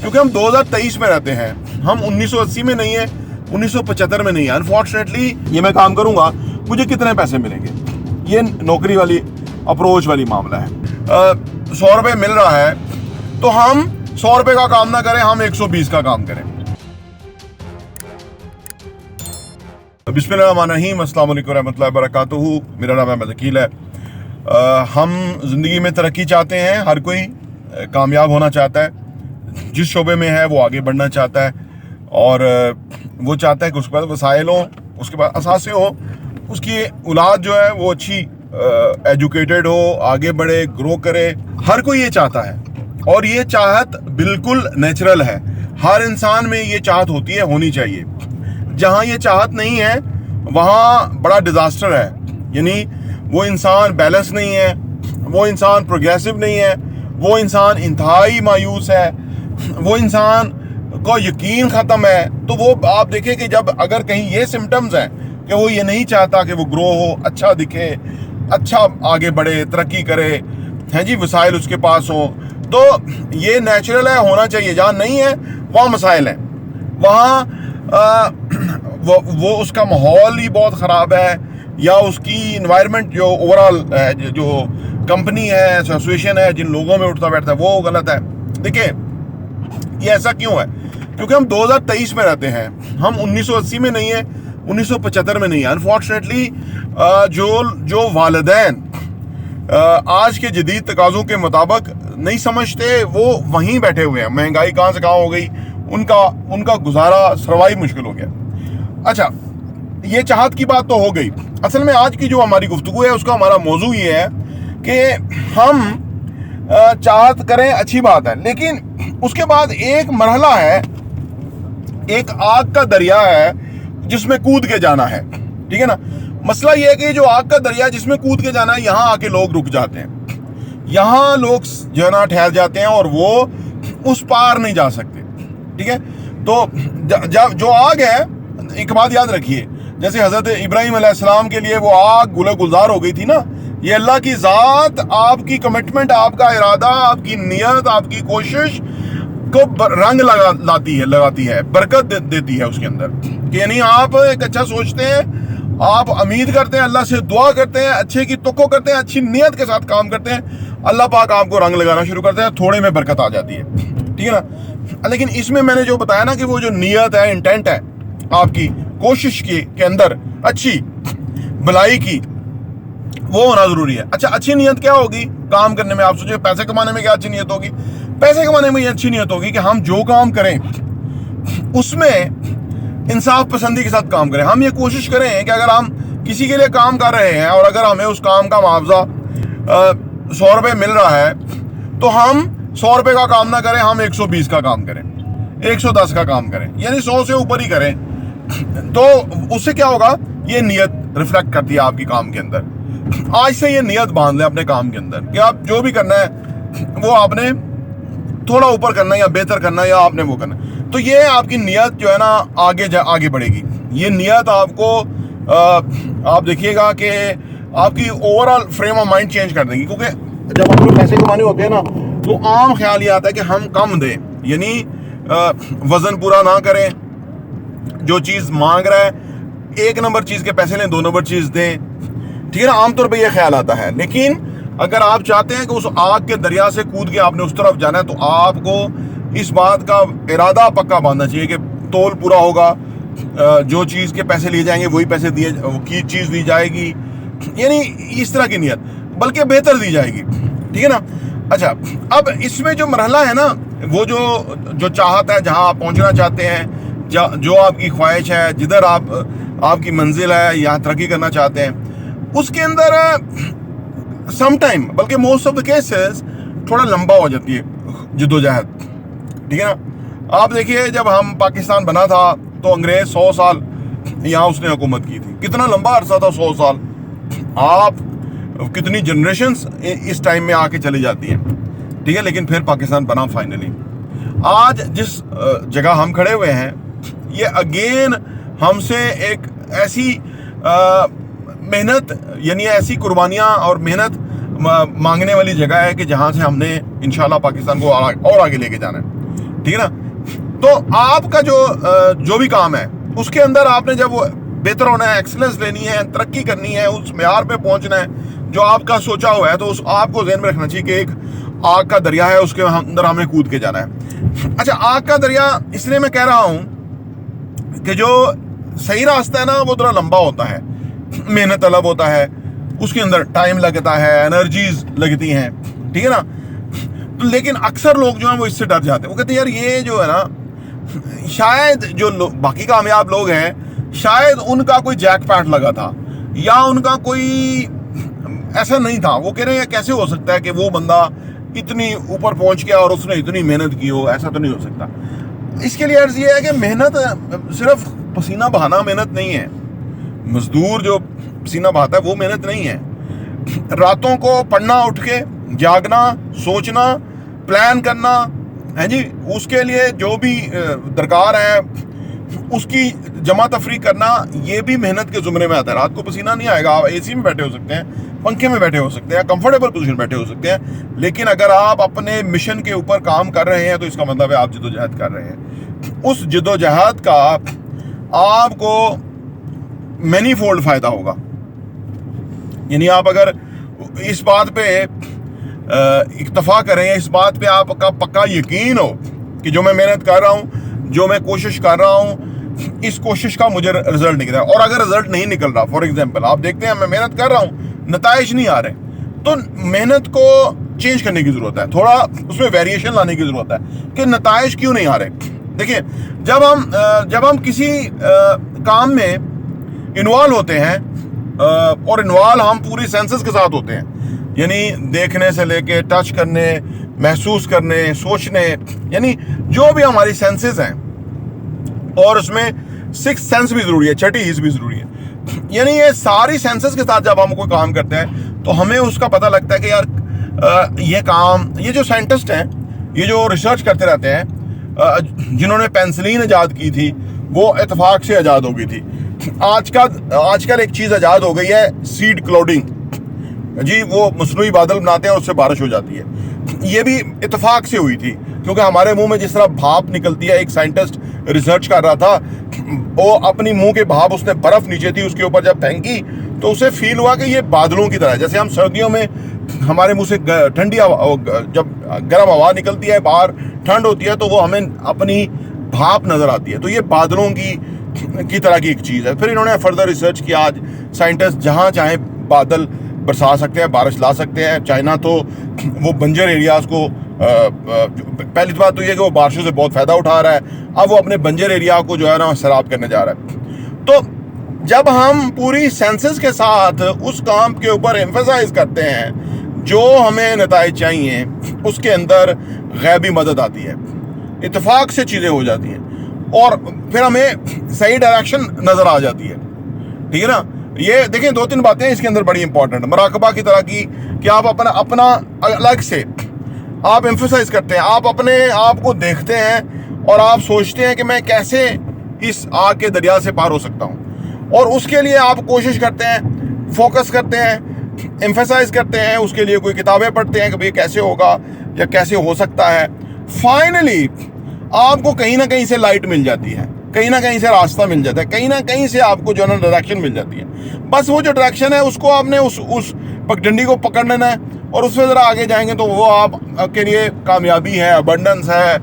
کیونکہ ہم 2023 میں رہتے ہیں, ہم 1980 میں نہیں ہیں, 1975 میں نہیں ہے. انفارچونیٹلی یہ میں کام کروں گا, مجھے کتنے پیسے ملیں گے, یہ نوکری والی اپروچ والی معاملہ ہے. 100 روپے مل رہا ہے تو ہم 100 روپے کا کام نہ کریں, ہم 120 کا کام کریں. بسم اللہ الرحمن الرحیم. السلام علیکم ورحمۃ اللہ وبرکاتہ. میرا نام احمد عقیل ہے. ہم زندگی میں ترقی چاہتے ہیں, ہر کوئی کامیاب ہونا چاہتا ہے, جس شعبے میں ہے وہ آگے بڑھنا چاہتا ہے, اور وہ چاہتا ہے کہ اس کے پاس وسائل ہوں, اس کے پاس اثاثے ہوں, اس کی اولاد جو ہے وہ اچھی ایجوکیٹڈ ہو, آگے بڑھے, گرو کرے. ہر کوئی یہ چاہتا ہے, اور یہ چاہت بالکل نیچرل ہے. ہر انسان میں یہ چاہت ہوتی ہے, ہونی چاہیے. جہاں یہ چاہت نہیں ہے وہاں بڑا ڈیزاسٹر ہے. یعنی وہ انسان بیلنس نہیں ہے, وہ انسان پروگریسو نہیں ہے, وہ انسان انتہائی مایوس ہے, وہ انسان کو یقین ختم ہے. تو وہ آپ دیکھیں کہ جب اگر کہیں یہ سمٹمز ہیں کہ وہ یہ نہیں چاہتا کہ وہ گرو ہو, اچھا دکھے, اچھا آگے بڑھے, ترقی کرے, ہیں جی, وسائل اس کے پاس ہوں, تو یہ نیچرل ہے, ہونا چاہیے. جہاں نہیں ہے وہاں مسائل ہیں, وہاں وہ اس کا ماحول ہی بہت خراب ہے, یا اس کی انوائرمنٹ جو اوورآل ہے, جو کمپنی ہے, ایسوسیشن ہے, جن لوگوں میں اٹھتا بیٹھتا ہے, وہ غلط ہے. دیکھیں یہ ایسا کیوں ہے, کیونکہ ہم 2023 میں رہتے ہیں, ہم 1980 میں نہیں ہیں, 1975 میں نہیں ہے. انفارچونیٹلی جو والدین آج کے جدید تقاضوں کے مطابق نہیں سمجھتے, وہ وہیں بیٹھے ہوئے ہیں. مہنگائی کہاں سے کہاں ہو گئی, ان کا گزارا سروائی مشکل ہو گیا. اچھا, یہ چاہت کی بات تو ہو گئی. اصل میں آج کی جو ہماری گفتگو ہے اس کا ہمارا موضوع یہ ہے کہ ہم چاہت کریں, اچھی بات ہے, لیکن اس کے بعد ایک مرحلہ ہے, ایک آگ کا دریا ہے جس میں کود کے جانا ہے. ٹھیک ہے نا. مسئلہ یہ ہے کہ جو آگ کا دریا جس میں کود کے جانا ہے, یہاں آ کے لوگ رک جاتے ہیں, یہاں لوگ جو ہے نا ٹھہر جاتے ہیں, اور وہ اس پار نہیں جا سکتے. ٹھیک ہے. تو جب جو آگ ہے, ایک بات یاد رکھیے, جیسے حضرت ابراہیم علیہ السلام کے لیے وہ آگ گلہ گلزار ہو گئی تھی نا, یہ اللہ کی ذات آپ کی کمٹمنٹ, آپ کا ارادہ, آپ کی نیت, آپ کی کوشش کو رنگ لگاتی ہے, برکت دیتی ہے اس کے اندر. کہ یعنی آپ ایک اچھا سوچتے ہیں, آپ امید کرتے ہیں, اللہ سے دعا کرتے ہیں, اچھے کی توقع کرتے ہیں, اچھی نیت کے ساتھ کام کرتے ہیں, اللہ پاک آپ کو رنگ لگانا شروع کرتے ہیں, تھوڑے میں برکت آ جاتی ہے. ٹھیک ہے نا. لیکن اس میں نے جو بتایا نا کہ وہ جو نیت ہے, انٹینٹ ہے آپ کی کوشش کے اندر اچھی بھلائی کی, وہ ہونا ضروری ہے. اچھا, اچھی نیت کیا ہوگی کام کرنے میں؟ آپ سوچیں پیسے کمانے میں کیا اچھی نیت ہوگی؟ پیسے کمانے میں یہ اچھی نیت ہوگی کہ ہم جو کام کریں اس میں انصاف پسندی کے ساتھ کام کریں. ہم یہ کوشش کریں کہ اگر ہم کسی کے لیے کام کر رہے ہیں اور اگر ہمیں اس کام کا معاوضہ 100 روپے مل رہا ہے تو ہم 100 روپے کا کام نہ کریں, ہم 120 کا کام کریں, 110 کا کام کریں, یعنی 100 سے اوپر ہی کریں. تو اس سے کیا ہوگا, یہ نیت ریفلیکٹ کرتی ہے آپ کی کام کے اندر. آج سے یہ نیت باندھ لیں اپنے کام کے اندر کہ آپ جو بھی کرنا ہے وہ آپ نے تھوڑا اوپر کرنا ہے, یا بہتر کرنا ہے, یا آپ نے وہ کرنا ہے. تو یہ آپ کی نیت جو ہے نا آگے بڑھے گی. یہ نیت آپ کو آپ دیکھیے گا کہ آپ کی overall frame of mind change کر دے گی. کیونکہ جب ہم پیسے کمانے ہوتے ہیں نا تو عام خیال یہ آتا ہے کہ ہم کم دیں, یعنی وزن پورا نہ کریں, جو چیز مانگ رہا ہے 1 نمبر چیز کے پیسے لیں, 2 نمبر چیز دیں. ٹھیک ہے نا. عام طور پہ یہ خیال آتا ہے. لیکن اگر آپ چاہتے ہیں کہ اس آگ کے دریا سے کود کے آپ نے اس طرف جانا ہے, تو آپ کو اس بات کا ارادہ پکا باندھنا چاہیے کہ تول پورا ہوگا, جو چیز کے پیسے لیے جائیں گے وہی پیسے کی چیز دی جائے گی, یعنی اس طرح کی نیت, بلکہ بہتر دی جائے گی. ٹھیک ہے نا. اچھا, اب اس میں جو مرحلہ ہے نا, وہ جو چاہت ہے, جہاں آپ پہنچنا چاہتے ہیں, جو آپ کی خواہش ہے, جدھر آپ کی منزل ہے, یا ترقی کرنا چاہتے ہیں, اس کے اندر سم ٹائم, بلکہ موسٹ آف دا کیسز تھوڑا لمبا ہو جاتی ہے جدوجہد. ٹھیک ہے نا. آپ دیکھیے جب ہم پاکستان بنا تھا تو انگریز 100 سال یہاں اس نے حکومت کی تھی. کتنا لمبا عرصہ تھا 100 سال. آپ کتنی جنریشنز اس ٹائم میں آ کے چلی جاتی ہیں. ٹھیک ہے. لیکن پھر پاکستان بنا فائنلی. آج جس جگہ ہم کھڑے ہوئے ہیں, یہ اگین ہم سے ایک ایسی محنت, یعنی ایسی قربانیاں اور محنت مانگنے والی جگہ ہے کہ جہاں سے ہم نے انشاءاللہ پاکستان کو اور آگے لے کے جانا ہے. ٹھیک ہے نا. تو آپ کا جو بھی کام ہے اس کے اندر آپ نے جب بہتر ہونا ہے, ایکسلنس لینی ہے, ترقی کرنی ہے, اس معیار پہ پہنچنا ہے جو آپ کا سوچا ہوا ہے, تو اس آپ کو ذہن میں رکھنا چاہیے کہ ایک آگ کا دریا ہے, اس کے اندر ہم نے کود کے جانا ہے. اچھا, آگ کا دریا اس لیے میں کہہ رہا ہوں کہ جو صحیح راستہ ہے نا وہ تھوڑا لمبا ہوتا ہے, محنت طلب ہوتا ہے, اس کے اندر ٹائم لگتا ہے, انرجیز لگتی ہیں, ٹھیک ہے نا. لیکن اکثر لوگ جو ہیں وہ اس سے ڈر جاتے ہیں, وہ کہتے ہیں یار یہ جو ہے نا, شاید جو باقی کامیاب لوگ ہیں شاید ان کا کوئی جیک پیٹ لگا تھا, یا ان کا کوئی ایسا نہیں تھا. وہ کہہ رہے ہیں کیسے ہو سکتا ہے کہ وہ بندہ اتنی اوپر پہنچ گیا اور اس نے اتنی محنت کی ہو, ایسا تو نہیں ہو سکتا. اس کے لیے عرض یہ ہے کہ محنت صرف پسینہ بہانا محنت نہیں ہے. مزدور جو پسینہ بہاتا ہے وہ محنت نہیں ہے. راتوں کو پڑھنا, اٹھ کے جاگنا, سوچنا, پلان کرنا ہے جی, اس کے لیے جو بھی درکار ہے اس کی جمع تفریح کرنا, یہ بھی محنت کے زمرے میں آتا ہے. رات کو پسینہ نہیں آئے گا, آپ اے سی میں بیٹھے ہو سکتے ہیں, پنکھے میں بیٹھے ہو سکتے ہیں, کمفرٹیبل پوزیشن بیٹھے ہو سکتے ہیں, لیکن اگر آپ اپنے مشن کے اوپر کام کر رہے ہیں تو اس کا مطلب ہے آپ جدوجہد کر رہے ہیں. اس جدوجہد کا آپ کو مینی فولڈ فائدہ ہوگا. یعنی آپ اگر اس بات پہ اکتفا کریں, اس بات پہ آپ کا پکا یقین ہو کہ جو میں محنت کر رہا ہوں, جو میں کوشش کر رہا ہوں, اس کوشش کا مجھے رزلٹ نکل رہا ہے. اور اگر رزلٹ نہیں نکل رہا, فار ایگزامپل آپ دیکھتے ہیں میں محنت کر رہا ہوں, نتائج نہیں آ رہے, تو محنت کو چینج کرنے کی ضرورت ہے, تھوڑا اس میں ویریشن لانے کی ضرورت ہے کہ نتائج کیوں نہیں آ رہے. دیکھیں, جب ہم کسی کام میں انوالو ہوتے ہیں, اور انوالو ہم پوری سینسز کے ساتھ ہوتے ہیں, یعنی دیکھنے سے لے کے ٹچ کرنے, محسوس کرنے, سوچنے, یعنی جو بھی ہماری سینسز ہیں, اور اس میں سکس سینس بھی ضروری ہے, چھٹی حس بھی ضروری ہے. یعنی یہ ساری سینسز کے ساتھ جب ہم کوئی کام کرتے ہیں تو ہمیں اس کا پتہ لگتا ہے کہ یار یہ کام, یہ جو سائنٹسٹ ہیں, یہ جو ریسرچ کرتے رہتے ہیں, جنہوں نے پینسلین ایجاد کی تھی وہ اتفاق سے ایجاد ہو گئی تھی. آج کل ایک چیز ایجاد ہو گئی ہے, سیڈ کلاؤڈنگ جی, وہ مصنوعی بادل بناتے ہیں, اس سے بارش ہو جاتی ہے. یہ بھی اتفاق سے ہوئی تھی, کیونکہ ہمارے منہ میں جس طرح بھاپ نکلتی ہے, ایک سائنٹسٹ ریسرچ کر رہا تھا, وہ اپنی منہ کے بھاپ, اس نے برف نیچے تھی اس کے اوپر جب پھینکی تو اسے فیل ہوا کہ یہ بادلوں کی طرح ہے. جیسے ہم سردیوں میں ہمارے منہ سے ٹھنڈی جب گرم ہوا نکلتی ہے, باہر ٹھنڈ ہوتی ہے, تو وہ ہمیں اپنی بھاپ نظر آتی ہے, تو یہ بادلوں کی طرح کی ایک چیز ہے. پھر انہوں نے فردر ریسرچ کیا, آج سائنٹسٹ جہاں چاہیں بادل برسا سکتے ہیں, بارش لا سکتے ہیں. چائنا تو وہ بنجر ایریاز کو, پہلی بات تو یہ کہ وہ بارشوں سے بہت فائدہ اٹھا رہا ہے, اب وہ اپنے بنجر ایریا کو جو ہے نا سیراب کرنے جا رہا ہے. تو جب ہم پوری سینسز کے ساتھ اس کام کے اوپر ایمفیسائز کرتے ہیں جو ہمیں نتائج چاہیے, اس کے اندر غیبی مدد آتی ہے, اتفاق سے چیزیں ہو جاتی ہیں, اور پھر ہمیں صحیح ڈائریکشن نظر آ جاتی ہے. ٹھیک ہے نا. یہ دیکھیں 2-3 باتیں اس کے اندر بڑی امپورٹنٹ, مراقبہ کی طرح کی, کہ آپ اپنا الگ سے آپ ایمفیسائز کرتے ہیں, آپ اپنے آپ کو دیکھتے ہیں اور آپ سوچتے ہیں کہ میں کیسے اس آگ کے دریا سے پار ہو سکتا ہوں, اور اس کے لیے آپ کوشش کرتے ہیں, فوکس کرتے ہیں, ایمفیسائز کرتے ہیں, اس کے لیے کوئی کتابیں پڑھتے ہیں کہ بھئی کیسے ہوگا یا کیسے ہو سکتا ہے. فائنلی آپ کو کہیں نہ کہیں سے لائٹ مل جاتی ہے, کہیں نہ کہیں سے راستہ مل جاتا ہے, کہیں نہ کہیں سے آپ کو جو ہے نا ڈائریکشن مل جاتی ہے. بس وہ جو ڈائریکشن ہے اس کو آپ نے اس پگڈنڈی کو پکڑ لینا ہے, اور اس سے ذرا آگے جائیں گے تو وہ آپ کے لیے کامیابی ہے, ابنڈنس ہے,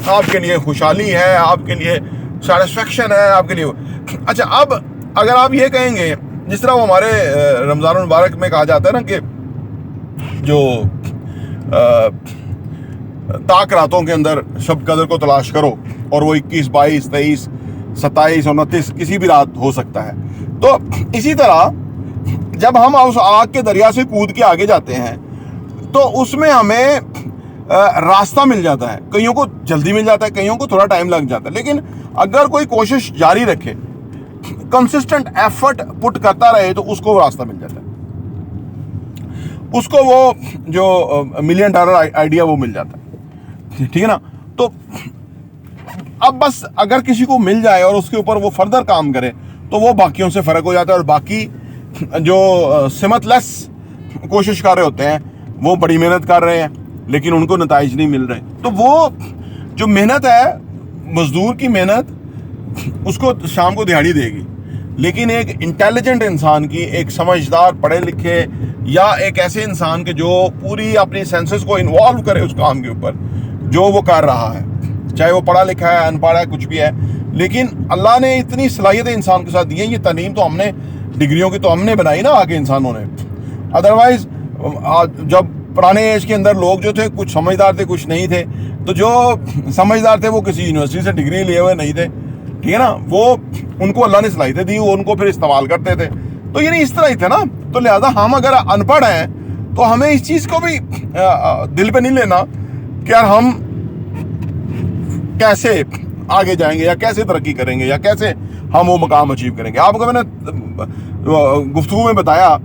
آپ کے لیے خوشحالی ہے, آپ کے لیے سیٹسفیکشن ہے, آپ کے لیے. اچھا, اب اگر آپ یہ کہیں گے, جس طرح وہ ہمارے رمضان المبارک میں کہا جاتا ہے نا کہ جو تاک راتوں کے اندر شب قدر کو تلاش کرو, اور وہ 21, 22, 23, 27, 29 کسی بھی رات ہو سکتا ہے. تو اسی طرح جب ہم اس آگ کے دریا سے کود کے آگے جاتے ہیں تو اس میں ہمیں راستہ مل جاتا ہے. کئیوں کو جلدی مل جاتا ہے, کئیوں کو تھوڑا ٹائم لگ جاتا ہے, لیکن اگر کوئی کوشش جاری رکھے, کنسسٹنٹ ایفرٹ پٹ کرتا رہے, تو اس کو راستہ مل جاتا ہے, اس کو وہ جو $1 ملین آئیڈیا وہ مل جاتا ہے. ٹھیک ہے نا. تو اب بس اگر کسی کو مل جائے اور اس کے اوپر وہ فردر کام کرے تو وہ باقیوں سے فرق ہو جاتا ہے, اور باقی جو سمت لیس کوشش کر رہے ہوتے ہیں وہ بڑی محنت کر رہے ہیں لیکن ان کو نتائج نہیں مل رہے. تو وہ جو محنت ہے, مزدور کی محنت اس کو شام کو دہاڑی دے گی, لیکن ایک انٹیلیجنٹ انسان کی, ایک سمجھدار پڑھے لکھے یا ایک ایسے انسان کے جو پوری اپنی سینسز کو انوالو کرے اس کام کے اوپر جو وہ کر رہا ہے, چاہے وہ پڑھا لکھا ہے, ان پڑھ ہے, کچھ بھی ہے, لیکن اللہ نے اتنی صلاحیتیں انسان کے ساتھ دی ہیں. یہ تعلیم تو ہم نے, ڈگریوں کی تو ہم نے بنائی نا آگے انسانوں نے. ادروائز جب پرانے ایج کے اندر لوگ جو تھے کچھ سمجھدار تھے, کچھ نہیں تھے, تو جو سمجھدار تھے وہ کسی یونیورسٹی سے ڈگری لیے ہوئے نہیں تھے, ٹھیک ہے نا, وہ ان کو اللہ نے صلاحیتیں دی, وہ ان کو پھر استعمال کرتے تھے. تو یعنی اس طرح ہی تھے نا. تو لہذا ہم اگر ان پڑھ ہیں تو ہمیں اس چیز کو بھی دل پہ نہیں لینا کہ یار ہم کیسے آگے جائیں گے یا کیسے ترقی کریں گے یا کیسے ہم وہ مقام اچیو کریں گے. آپ کو میں نے گفتگو میں بتایا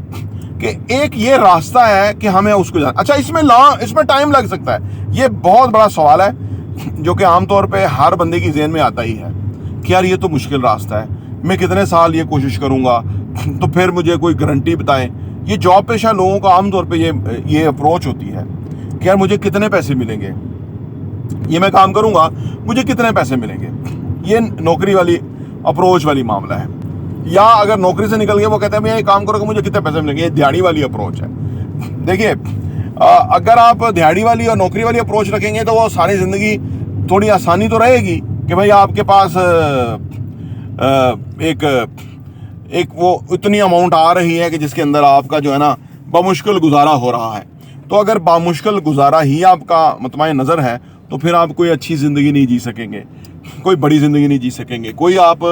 کہ ایک یہ راستہ ہے کہ ہمیں اس کو جانا. اچھا, اس میں ٹائم لگ سکتا ہے. یہ بہت بڑا سوال ہے جو کہ عام طور پہ ہر بندے کی ذہن میں آتا ہی ہے کہ یار یہ تو مشکل راستہ ہے, میں کتنے سال یہ کوشش کروں گا, تو پھر مجھے کوئی گارنٹی بتائیں. یہ جاب پیشہ لوگوں کا عام طور پہ یہ اپروچ ہوتی ہے کہ یار مجھے کتنے پیسے ملیں گے, یہ میں کام کروں گا مجھے کتنے پیسے ملیں گے. یہ نوکری والی اپروچ والی معاملہ ہے. یا اگر نوکری سے نکل گئے وہ کہتے ہیں میں یہ کام کروں گا مجھے کتنے پیسے ملیں گے. یہ دیہاڑی والی اپروچ ہے. دیکھیے, اگر آپ دیہاڑی والی اور نوکری والی اپروچ رکھیں گے تو وہ ساری زندگی تھوڑی آسانی تو رہے گی کہ بھائی آپ کے پاس ایک وہ اتنی اماؤنٹ آ رہی ہے کہ جس کے اندر آپ کا جو ہے نا بامشکل گزارا ہو رہا ہے. تو اگر بامشکل گزارا ہی آپ کا مطمع نظر ہے تو پھر آپ کوئی اچھی زندگی نہیں جی سکیں گے, کوئی بڑی زندگی نہیں جی سکیں گے, کوئی آپ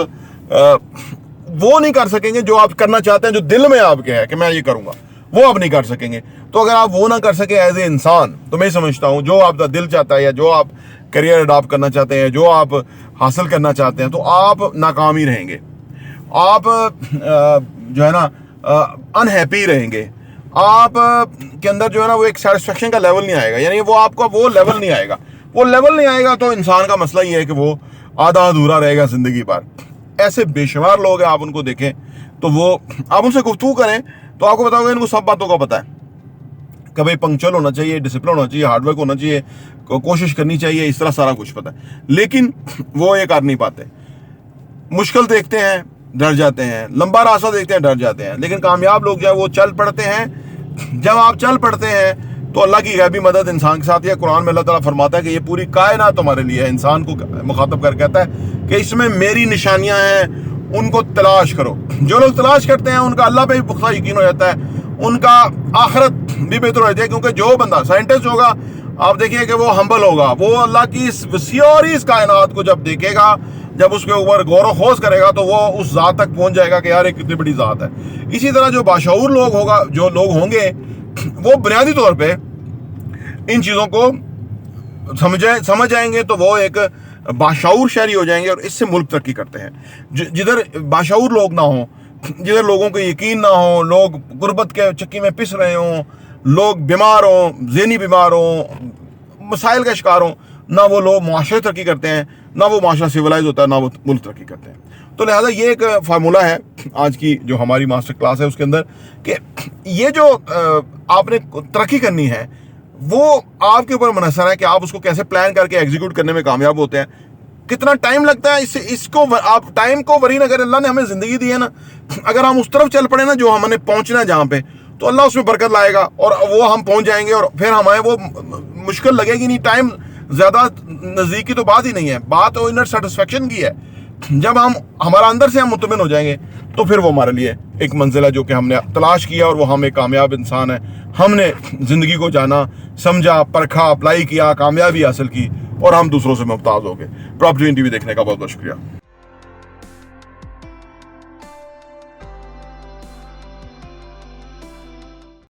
وہ نہیں کر سکیں گے جو آپ کرنا چاہتے ہیں, جو دل میں آپ کے ہے کہ میں یہ کروں گا, وہ آپ نہیں کر سکیں گے. تو اگر آپ وہ نہ کر سکیں ایز اے انسان, تو میں سمجھتا ہوں جو آپ کا دل چاہتا ہے یا جو آپ کریئر اڈاپٹ کرنا چاہتے ہیں, جو آپ حاصل کرنا چاہتے ہیں, تو آپ ناکام ہی رہیں گے. آپ جو ہے نا انہیپی رہیں گے. آپ کے اندر جو ہے نا وہ ایک سیٹسفیکشن کا لیول نہیں آئے گا, یعنی وہ آپ کا وہ لیول نہیں آئے گا. وہ لیول نہیں آئے گا تو انسان کا مسئلہ یہ ہے کہ وہ آدھا ادھورا رہے گا زندگی پر. ایسے بے شمار لوگ ہیں, آپ ان کو دیکھیں تو وہ, آپ ان سے گفتگو کریں تو آپ کو بتاؤ گے ان کو سب باتوں کا پتہ ہے کہ بھائی پنکچوئل ہونا چاہیے, ڈسپلن ہونا چاہیے, ہارڈ ورک ہونا چاہیے, کوشش کرنی چاہیے, اس طرح سارا کچھ پتہ ہے, لیکن وہ یہ کر نہیں پاتے. مشکل دیکھتے ہیں ڈر جاتے ہیں, لمبا راستہ دیکھتے ہیں ڈر جاتے ہیں. لیکن کامیاب لوگ جو ہے وہ چل پڑتے ہیں. جب آپ چل پڑتے ہیں تو اللہ کی غیبی مدد انسان کے ساتھ ہے. قرآن میں اللہ تعالیٰ فرماتا ہے کہ یہ پوری کائنات تمہارے لیے ہے. انسان کو مخاطب کر کہتا ہے کہ اس میں میری نشانیاں ہیں, ان کو تلاش کرو. جو لوگ تلاش کرتے ہیں ان کا اللہ پہ بھی پختہ یقین ہو جاتا ہے, ان کا آخرت بھی بہتر ہو جاتی ہے. کیونکہ جو بندہ سائنٹسٹ ہوگا آپ دیکھیے کہ وہ ہمبل ہوگا, وہ اللہ کی اس وسیع اور اس کائنات کو جب دیکھے گا, جب اس کے اوپر غور و خوض کرے گا تو وہ اس ذات تک پہنچ جائے گا کہ یار یہ کتنی بڑی ذات ہے. اسی طرح جو باشعور لوگ ہوں گے وہ بنیادی طور پہ ان چیزوں کو سمجھ جائیں گے تو وہ ایک باشعور شہری ہو جائیں گے, اور اس سے ملک ترقی کرتے ہیں. جدھر باشعور لوگ نہ ہوں, جدھر لوگوں کو یقین نہ ہو, لوگ غربت کے چکی میں پس رہے ہوں, لوگ بیمار ہوں, ذہنی بیمار ہوں, مسائل کا شکار ہوں, نہ وہ لوگ معاشرے ترقی کرتے ہیں, نہ وہ معاشرہ سیولائز ہوتا ہے, نہ وہ ملک ترقی کرتے ہیں. تو لہٰذا یہ ایک فارمولہ ہے آج کی جو ہماری ماسٹر کلاس ہے اس کے اندر, کہ یہ جو آپ نے ترقی کرنی ہے وہ آپ کے اوپر منحصر ہے کہ آپ اس کو کیسے پلان کر کے ایگزیکیوٹ کرنے میں کامیاب ہوتے ہیں. کتنا ٹائم لگتا ہے, اس کو آپ ٹائم کو وری نہ کریں. اللہ نے ہمیں زندگی دی ہے نا, اگر ہم اس طرف چل پڑے نا جو ہم نے پہنچنا ہے جہاں پہ, تو اللہ اس میں برکت لائے گا اور وہ ہم پہنچ جائیں گے, اور پھر ہمیں وہ مشکل لگے گی نہیں. ٹائم زیادہ نزدیک کی تو بات ہی نہیں ہے, بات وہ انر سیٹسفیکشن کی ہے. جب ہمارا اندر سے ہم مطمئن ہو جائیں گے تو پھر وہ ہمارے لیے ایک منزل ہے جو کہ ہم نے تلاش کیا, اور وہ ہم ایک کامیاب انسان ہے. ہم نے زندگی کو جانا, سمجھا, پرکھا, اپلائی کیا, کامیابی حاصل کی, اور ہم دوسروں سے ممتاز ہو گئے. پراپرٹی ٹی وی دیکھنے کا بہت بہت شکریہ.